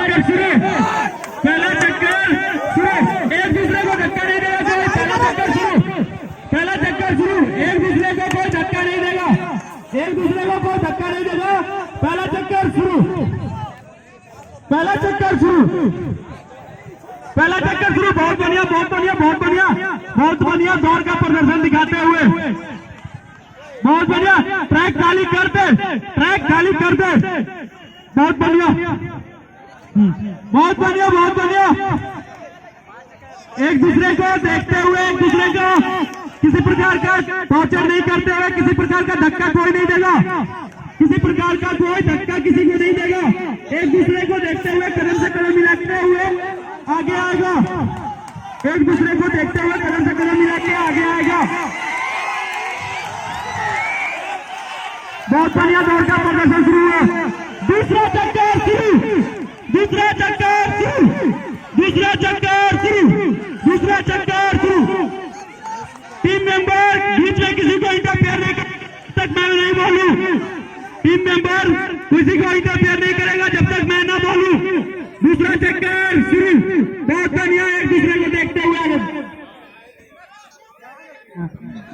चक्कर शुरू, पहला चक्कर शुरू, एक दूसरे को धक्का नहीं देगा कोई, पहला चक्कर शुरू, पहला चक्कर शुरू, एक दूसरे को कोई धक्का नहीं देगा, एक दूसरे को कोई धक्का नहीं देगा, पहला चक्कर शुरू, पहला चक्कर शुरू, पहला चक्कर शुरू। बहुत बढ़िया, बहुत बढ़िया, बहुत बढ़िया, बहुत बढ़िया दौड़ का प्रदर्शन दिखाते हुए, बहुत बढ़िया, ट्रैक खाली कर दे, ट्रैक खाली कर दे, बहुत बढ़िया, बहुत बढ़िया, बहुत बढ़िया। एक दूसरे को देखते हुए, एक दूसरे को किसी प्रकार का टॉर्चर नहीं करते हुए, किसी प्रकार का धक्का कोई नहीं देगा, किसी प्रकार का कोई धक्का किसी को नहीं देगा, एक दूसरे को देखते हुए कदम से कदम मिलाते हुए आगे आएगा, एक दूसरे को देखते हुए कदम से कदम मिला के आगे आएगा। बहुत बढ़िया दौड़ का प्रदर्शन शुरू हुआ, दूसरा चक्कर शुरू, दूसरा चक्कर शुरू, दूसरा चक्कर शुरू, दूसरा चक्कर शुरू। टीम मेंबर बीच में किसी को इंटरफेयर नहीं करेगा तक मैं नहीं बोलूं, टीम मेंबर किसी को इंटरफेयर नहीं करेगा जब तक मैं ना बोलूं। दूसरा चक्कर शुरू, बहुत बढ़िया, एक दूसरे को देखते हुए आगे,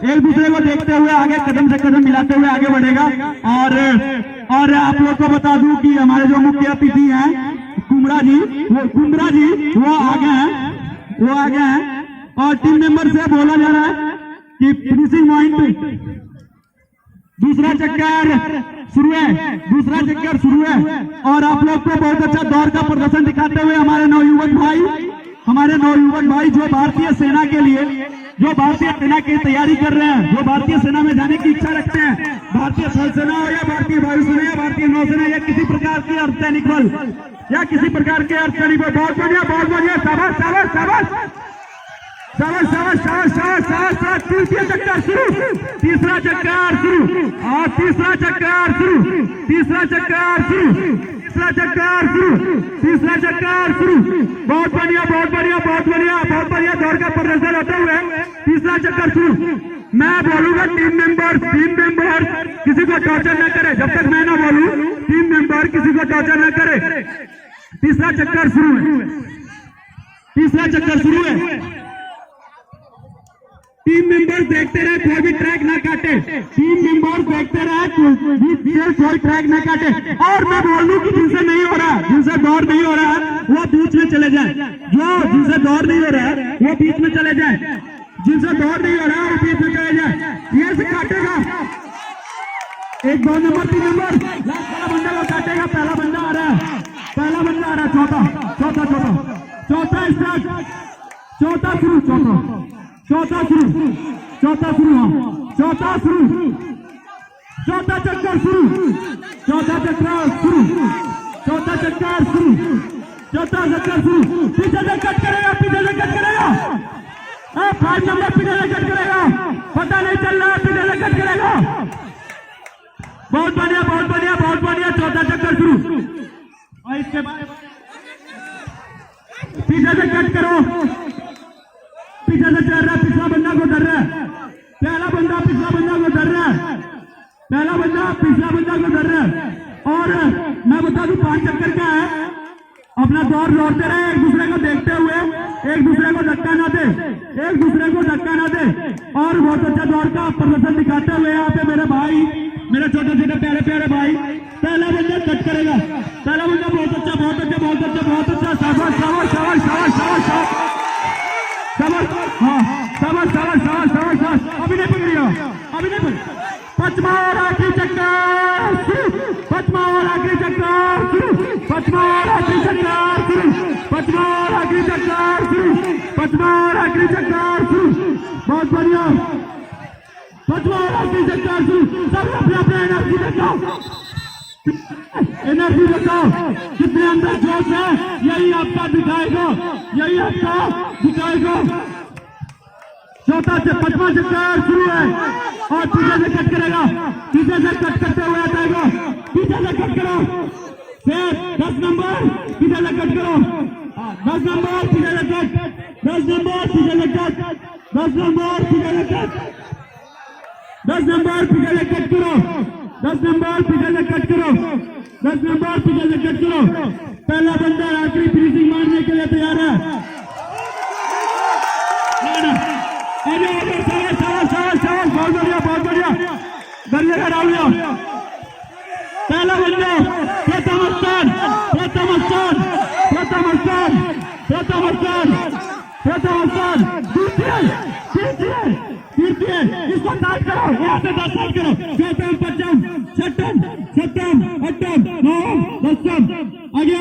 एक दूसरे को देखते हुए आगे कदम से कदम मिलाते हुए आगे बढ़ेगा। और आप लोग को बता दूं कि हमारे जो मुख्य अतिथि हैं कुमरा जी, वो आगे हैं, वो आगे हैं, और टीम मेंबर से बोला जा रहा है कि फिनिशिंग पॉइंट दूसरा चक्कर शुरू है, दूसरा चक्कर शुरू है। और आप लोग को बहुत अच्छा दौड़ का प्रदर्शन दिखाते हुए हमारे नवयुवक भाई जो भारतीय सेना के लिए, जो भारतीय सेना की तैयारी कर रहे हैं, जो भारतीय सेना में जाने की इच्छा रखते हैं, भारतीय थल सेना हो या भारतीय वायुसेना या भारतीय नौसेना या किसी प्रकार के अर्धसैनिक बल या किसी प्रकार के अर्धसैनिक बल। बहुत बढ़िया, बहुत बढ़िया, शाबाश शाबाश शाबाश शाबाश शाबाश शाबाश शाबाश शाबाश। तृतीय चक्कर शुरू, तीसरा चक्कर शुरू, और तीसरा चक्कर शुरू, तीसरा चक्कर शुरू, तीसरा चक्कर शुरू, तीसरा चक्कर शुरू। बहुत बढ़िया, बहुत बढ़िया, बहुत बढ़िया, बहुत बढ़िया दौड़ का प्रदर्शन होते हुए तीसरा चक्कर शुरू। मैं बोलूंगा टीम मेंबर किसी को टॉर्चर न करे जब तक मैं ना बोलूं, टीम मेंबर किसी को टॉर्चर न करे। तीसरा चक्कर शुरू है, तीसरा चक्कर शुरू है। टीम मेंबर्स देखते रहे, कोई भी ट्रैक ना काटे, टीम मेंबर्स देखते रहे, कोई ट्रैक ना काटे। और मैं बोल दूं कि जिनसे नहीं हो रहा, जिनसे दौड़ नहीं हो रहा है वो बीच में चले जाए, जो जिनसे दौड़ नहीं हो रहा है वो बीच में चले जाए, जिनसे दौड़ नहीं हो रहा है वो बीच में चले जाए। ये से काटेगा, 1 2 नंबर 3 नंबर पहला बंदा को काटेगा, पहला बंदा आ रहा है, पहला बंदा आ रहा है, चौथा स्टार्ट, चौथा शुरू, चौथा शुरू, चौथा शुरू, हाँ चौथा शुरू, चौथा चक्कर शुरू, चौथा चक्कर शुरू, चौथा चक्कर शुरू, चौथा चक्कर शुरू। पीछे से कट करेगा, पीछे से कट करेगा, 5 नंबर पीछे से कट करेगा, पता नहीं चल रहा, पीछे से कट करेगा। बहुत बढ़िया, बहुत बढ़िया, बहुत बढ़िया, चौथा चक्कर शुरू। और इसके बाद पीछे से कट करो, पीछे से चल रहा है, पिछला बंदा को डर रहा है, पहला बंदा पिछला बंदा को डर रहा है, पहला बंदा पिछला बंदा को डर रहा है। और मैं बता दूं 5 चक्कर क्या है, अपना दौड़ लौटते रहे, एक दूसरे को देखते हुए, एक दूसरे को धक्का ना दे, एक दूसरे को धक्का ना दे। और बहुत अच्छा दौड़ का प्रदर्शन दिखाते हुए यहाँ पे मेरे भाई, मेरे छोटे छोटे प्यारे प्यारे भाई, पहला बंदा कट करेगा, पहला बंदा बहुत अच्छा, बहुत अच्छा, बहुत अच्छा, बहुत अच्छा, शाबाश शाबाश शाबाश शाबाश शाबाश शाबाश, हाँ शाबाश शाबाश शाबाश शाबाश शाबाश। अभी नहीं पकड़िया, अभी नहीं पकड़। 5वां और आखिरी चक्कर शुरू, 5वां और आखिरी चक्कर शुरू, 5वां और आखिरी चक्कर शुरू, 5वां और आखिरी चक्कर शुरू, 5वां और आखिरी चक्कर शुरू। बहुत बढ़िया, 5वां और आखिरी चक्कर शुरू। सब अपने अपने एनर्जी दिखाओ, एनर्जी दिखाओ, कितने अंदर जोश है, यही आपका दिखाएगा, यही आपका दिखाएगा। चौथा से 5वां चक्कर शुरू है, और पीछे से कट करेगा, पीछे से कट करते हुए आ जाएगा, पीछे से कट करो, फिर 10 नंबर पीछे से कट करो, 10 नंबर पीछे से कट, 10 नंबर पीछे से कट, 10 नंबर पीछे से कट, 10 नंबर पीछे से कट करो, 10 नंबर पीछे से कट करो, 10 नंबर पीछे से कट करो। पहला बंदा आखिरी फिनिशिंग मारने के लिए तैयार है। बहुत बढ़िया बढ़िया का डाल दिया। पहला बंदा प्रथम स्थान द्वितीय इसको साइड करो, यहाँ से 10 साइड करो। चौथम पंचम छठम सप्तम अष्टम नवम दसम आगे